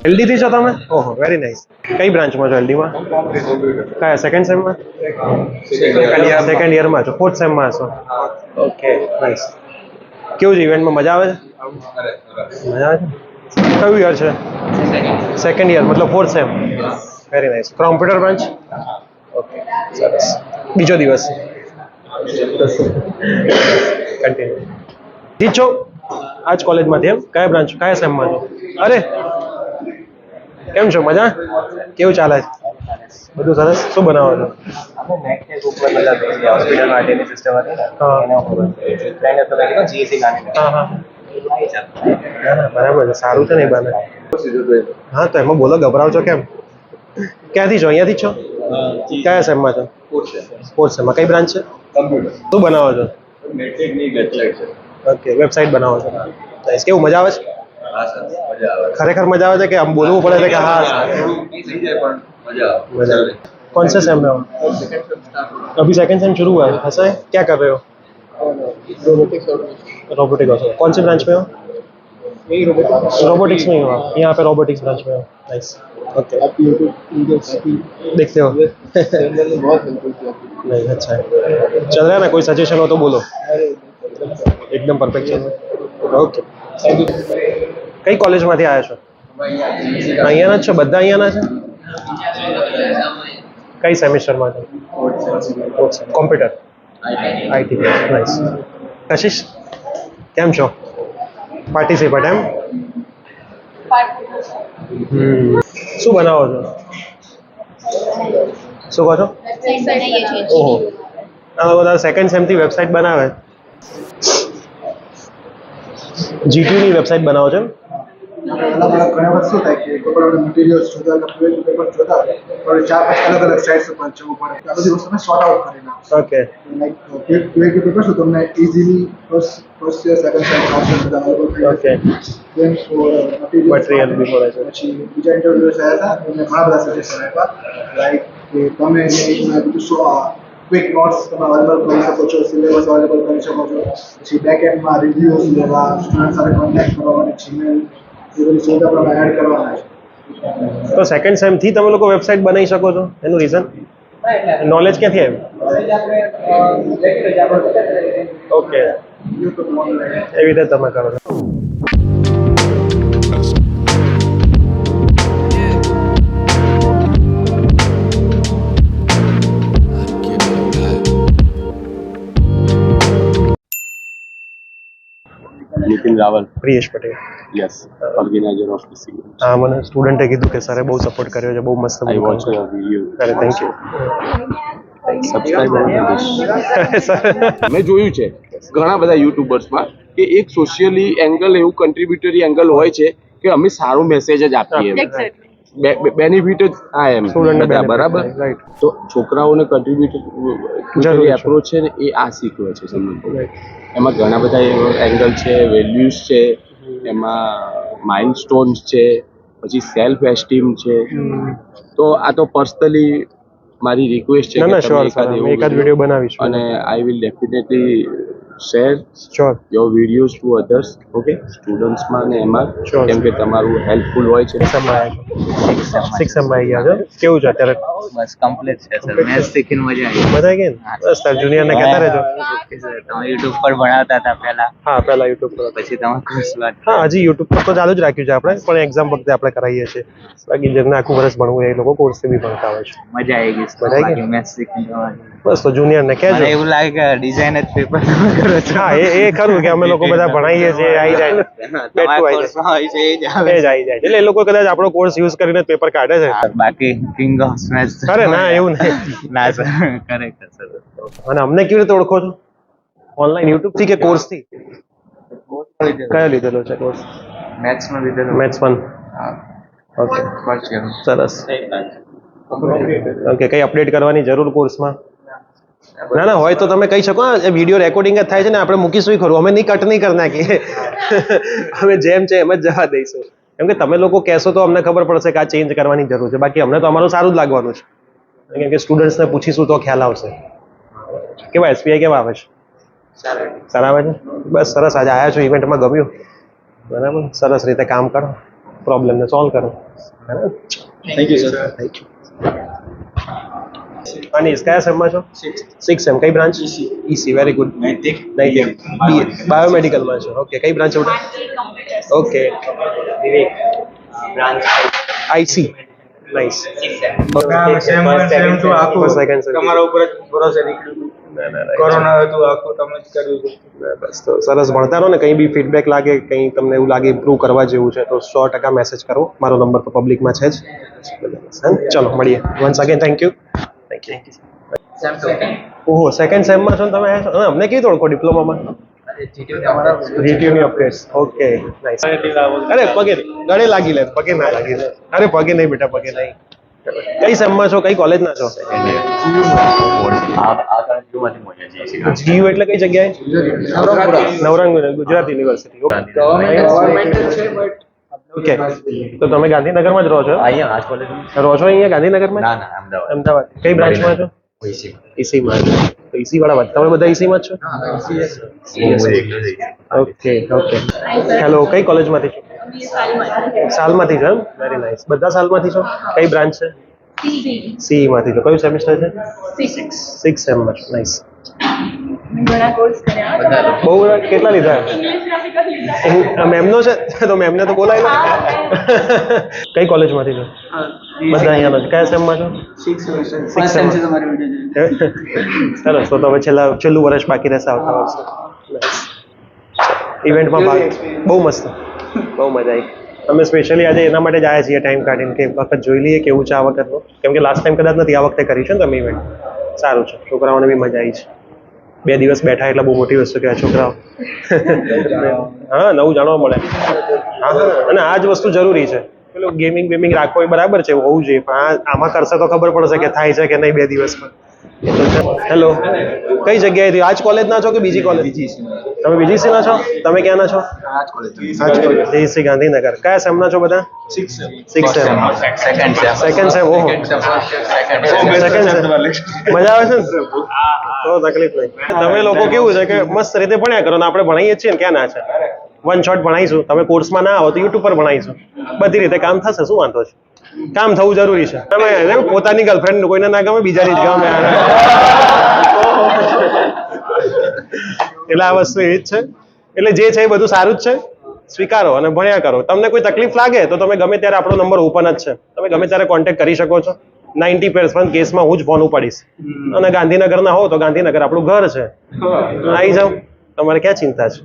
LD થી છો તમે? ઓહો, વેરી નાઇસ. કઈ બ્રાન્ચમાં છો એલડી માં? કયા સેકન્ડ સેમમાં? સેકન્ડ યરમાં છો, ફોર્થ સેમમાં છો. Okay, nice. કેવું છે ઇવેન્ટમાં? મજા આવે છે? મજા આવે છે. કયું યર છે? સેકન્ડ યર, મતલબ fourth sem. Very nice. Computer branch? Okay, સરસ. બીજો દિવસ કન્ટિન્યુ. ઠીક છો? આજ કોલેજમાંથી એમ? કયા બ્રાન્ચ, કયા સેમમાં છો? અરે કેમ છો? મજા? કેવું ચાલે છે? બધું સરસ. શું બનાવો છો? બરાબર છે, સારું છે ને એ બાને. હા તો એમાં બોલો, ગભરાવ છો કેમ? ક્યાંથી છો? અહીંયાથી જ છો? કયા સેમમાં છો? ફોર્થ સેમમાં. કઈ બ્રાન્ચ છે? શું બનાવો છો? ઓકે, વેબસાઇટ બનાવો છો. કેવું, મજા આવે છે? खरेखर मजा आवे कि हम बोलવું પડે છે કે हाँ मजा आवे. कौन से सेम में हो? अभी सेकंड सेम शुरू हुआ है. ऐसा है? क्या कर रहे हो? रोबोटिक्स. कौन सी ब्रांच में हो? रोबोटिक्स में ही हो आप? यहाँ पे रोबोटिक्स ब्रांच में हो. नाइस. ओके. देखते हो? नहीं, अच्छा है. चल रहा है ना? कोई सजेशन हो तो बोलो. एकदम परफेक्ट चल रहा है. ओके. કઈ કોલેજમાંથી આવ્યા છો? અહીંયાના જ છો? બધા અહીંયાના છે? કઈ સેમિસ્ટરમાં છો? Computer IT. નાઇસ. કશિશ કેમ છો? પાર્ટિસિપેટ એમ? શું બનાવો છો? શું કહો છો? ઓહો, આ બધા સેકન્ડ સેમથી વેબસાઇટ બનાવે. જીટીયુ ની વેબસાઇટ બનાવો છો? अलग अलग घણા વખત શું થાય કે કોઈ પણ મટીરિયલ્સ જોતા હોય પેપર જોતા હોય તો 4-5 અલગ અલગ સાઇટ્સ ઉપર જવું પડે. આ બધી વસ્તુને સોર્ટ આઉટ કરી નાખો. ઓકે. લાઈક કે પેપર શું તમને easily first year second sem third sem બધા અવેલેબલ થઈ ઓકે. દેન ફોર મટીરિયલ બી મળે છે. પછી બીજા ઇન્ટરવ્યુઅર્સ આવ્યા હતા એમને ઘણા બધા સજેશન આપ્યા લાઈક કે તમે બધું ક્વિક નોટ્સ તમે અવેલેબલ કરી શકો છો, સિલેબસ અવેલેબલ કરી શકો છો, પછી બેક એન્ડમાં રિવ્યુઝ લેવા, સ્ટુડન્ટ સાથે કોન્ટેક્ટ કરવા માટે જીમેલ એ બધી સુવિધા આપણે એડ કરવાના છે. તો સેકન્ડ સેમ થી તમે લોકો વેબસાઇટ બનાવી શકો છો? એનું રીઝન નોલેજ ક્યાંથી આવ્યું? ઓકે, એવી રીતે તમે કરો છો. Nitin Rawal. Priyesh Patel. Yes, organizer of this event. હા, મને સ્ટુડન્ટે કીધું કે સરે બહુ સપોર્ટ કર્યો છે, બહુ મસ્ત. I watch your video. અરે thank you. Subscribe on this. મેં જોયું છે ઘણા બધા યુટ્યુબર્સમાં કે એક સોશિયલી એંગલ એવું કન્ટ્રીબ્યુટરી એંગલ હોય છે કે અમે સારો મેસેજ જ આપીએ, બેનિફિટ જ આ એમ બધા બરાબર. તો છોકરાઓને કન્ટ્રીબ્યુટરી એપ્રોચ છે ને એ આ શીખવે છે. સમજો એમાં ઘણા બધા એંગલ છે, વેલ્યુઝ છે, એમાં માઇલસ્ટોન્સ છે, પછી સેલ્ફ એસ્ટીમ છે. તો આ તો પર્સનલી મારી રિક્વેસ્ટ છે કે તમે એકાદ વિડીયો બનાવીશું અને I will definitely share your videos to others. Okay, સ્ટુડન્ટ્સમાં ને એમાં કેમ કે તમારું હેલ્પફુલ હોય છે. સિક્સ સેમમાં આવી ગયા છો? કેવું છે અત્યારે? બસ કમ્પ્લીટ છે સર. મેથ્સ શીખીને મજા આવી. મજા આવી ગઈ ને? બસ તાર જુનિયરને કહેતા રહેજો. તમે યુટ્યુબ પર ભણાવતા હતા પહેલા? હા, પહેલા યુટ્યુબ પર. પછી તમે કોર્સ વાત? હા, હજી યુટ્યુબ પર તો ચાલુ જ રાખ્યું છે આપણે, પણ એક્ઝામ વખતે આપણે કરાવીએ છીએ. બાકી જેમને આખું વર્ષ ભણવું એ લોકો કોર્સથી બી ભણતા હોય છે. મજા આવી ગઈ. મજા આવી ગઈ? મેથ્સ શીખીને બસ તો જુનિયરને કહેજો. એવું લાગે કે ડિઝાઇન જ પેપર કરો છો. હા, એ ખરું કે અમે લોકો બધા ભણાવીએ છીએ, આવી જાય બેઠું આવી જાય, એ જ આવી જાય. એટલે એ લોકો કદાચ આપણો કોર્સ યુઝ કરીને પેપર કાઢે છે. બાકી કિંગ ઓફ મેથ્સ. અરે ના, એવું નહીં. ના સર, કરેક્ટ સર. અને અમને કેવી રીતે ઓળખો છો? ઓનલાઈન યુટ્યુબ થી કે કોર્સ થી? કયો લીધેલો છે કોર્સ? મેથ્સ નો લીધેલો. મેથ્સ 1. ઓકે, સરસ. ઓકે, કઈ અપડેટ કરવાની જરૂર કોર્સમાં? ના ના, હોય તો તમે કહી શકો. એ વિડીયો રેકોર્ડિંગ જ થાય છે ને, આપણે મૂકીશું ખરું. અમે નહીં કટ નહીં કરી નાખીએ. અમે જેમ છે એમ જ જવા દઈશું. કેમ કે તમે લોકો કહેશો તો અમને ખબર પડશે કે આ ચેન્જ કરવાની જરૂર છે. બાકી અમને તો અમારું સારું જ લાગવાનું છે. કેમ કે સ્ટુડન્ટ્સને પૂછીશું તો ખ્યાલ આવશે. કેવા એસપીઆઈ કેવા આવે છે? સારા આવે છે. બસ સરસ. આજે આવ્યા છો ઇવેન્ટમાં, ગમ્યું? બરાબર, સરસ રીતે કામ કરો. પ્રોબ્લેમને સોલ્વ કરો. Thank you sir. Thank you. Anish કયા સેમમાં છો? 6 સેમ. કઈ બ્રાન્ચ? ઈસી. Very good. નૈતિક. બાયોમેડિકલમાં છો. ઓકે. કઈ બ્રાન્ચ છે? ઓકે. આઈસી. નાઇસ. તમારા ઉપર જ ભરોસે નીકળ્યું. કોરોના હતું આખું તમે જ કર્યું છે. બસ તો સરસ ભણતા રહો ને. કંઈ બી ફીડબેક લાગે, કંઈ તમને એવું લાગે ઇમ્પ્રૂવ કરવા જેવું છે તો 100% મેસેજ કરો. મારો નંબર તો પબ્લિકમાં છે જ. ચલો મળીએ. Once again thank you. ઓહો, સેકન્ડ સેમમાં છો ને તમે? અને અમને કેવી ઓળખો ડિપ્લોમામાં? જીટીયુની અપડેટ્સ. Okay, nice. અરે પગે ગળે લાગી લે, પગે ના લાગી લે. અરે પગે નહીં બેટા, પગે નહીં. કઈ સેમમાં છો? કઈ કોલેજના છો? જીયુ એટલે કઈ જગ્યાએ? નવરંગ ગુજરાત યુનિવર્સિટી. ઓકે. તો તમે ગાંધીનગરમાં જ રહો છો? રહો છો અહીંયા ગાંધીનગરમાં? અમદાવાદ. કઈ બ્રાન્ચમાં છો? ઈસીમાં. તો ઈસી વાળા તમે બધા ઈસીમાં જ છો? Okay okay. હેલો, કઈ કોલેજમાંથી છો? સાલમાંથી છો એમ? Very nice. બધા સાલમાંથી છો? કઈ બ્રાન્ચ છે? સી માંથી છો. કયું સેમિસ્ટર છે? 6 સેમમાં છો. નાઇસ. બહુ કેટલા લીધા? મેમનો છે તો મેમને તો બોલાય ને. કઈ કોલેજમાંથી છો? બધા અહીંયાનો છે. કયા સેમમાં છો? 6 સેમ. સરસ. તો હવે છેલ્લું વર્ષ બાકી રહેશે આવતા વર્ષે. ઇવેન્ટમાં ભાગ બહુ મસ્ત, બહુ મજા આવી. અમે સ્પેશિયલી આજે એના માટે જ આવ્યા છીએ ટાઈમ કાઢીને કે વખત જોઈ લઈએ કેવું છે આ વખતનું. કેમ કે લાસ્ટ ટાઈમ કદાચ નથી, આ વખતે કરી છે ને તમે ઇવેન્ટ. સારું છે, છોકરાઓને બી મજા આવી છે. 2 દિવસ બેઠા એટલે બહુ મોટી વસ્તુ કહેવાય છોકરાઓ. હા, નવું જાણવા મળે. હા, અને આ જ વસ્તુ જરૂરી છે. પેલું ગેમિંગ રાખવો એ બરાબર છે, હોવું જોઈએ, પણ આમાં કરશે તો ખબર પડશે કે થાય છે કે નહીં 2 દિવસમાં. હેલો, કઈ જગ્યાએથી? આજ કોલેજના છો કે બીજી કોલેજ? તમે બીજી સીના છો? તમે ક્યાંના છો? આજ કોલેજ. જેસી ગાંધીનગર. કયા સેમના છો બધા? 6 સેમ. Second sem. ઓહો, સેકન્ડ સેમ. મજા આવે છે ને? તો તકલીફ નહીં. તમે લોકો કેવું છે કે મસ્ત રીતે ભણ્યા કરો ને આપણે ભણાવીએ છીએ ને, ક્યાં ના છે? વન શોટ ભણાવીશું. તમે કોર્સમાં ના આવો તો યુટ્યુબ પર ભણાવીશું. બધી રીતે કામ થશે. શું વાંધો છે? કામ થવું જરૂરી છે. તમે પોતાની ગર્લફ્રેન્ડ કોઈને ના ગમે, બીજાની જ ગમે. એટલે આ વસ્તુ એ જ છે. એટલે જે છે એ બધું સારું જ છે. સ્વીકારો અને ભણ્યા કરો. તમને કોઈ તકલીફ લાગે તો તમે ગમે ત્યારે આપણો નંબર ઓપન જ છે. તમે ગમે ત્યારે કોન્ટેક્ટ કરી શકો છો. 90% કેસમાં હું જ ફોન ઉપાડીશ. અને ગાંધીનગરના હો તો ગાંધીનગર આપણું ઘર છે. આવી જાઓ, તમારે ક્યાં ચિંતા છે?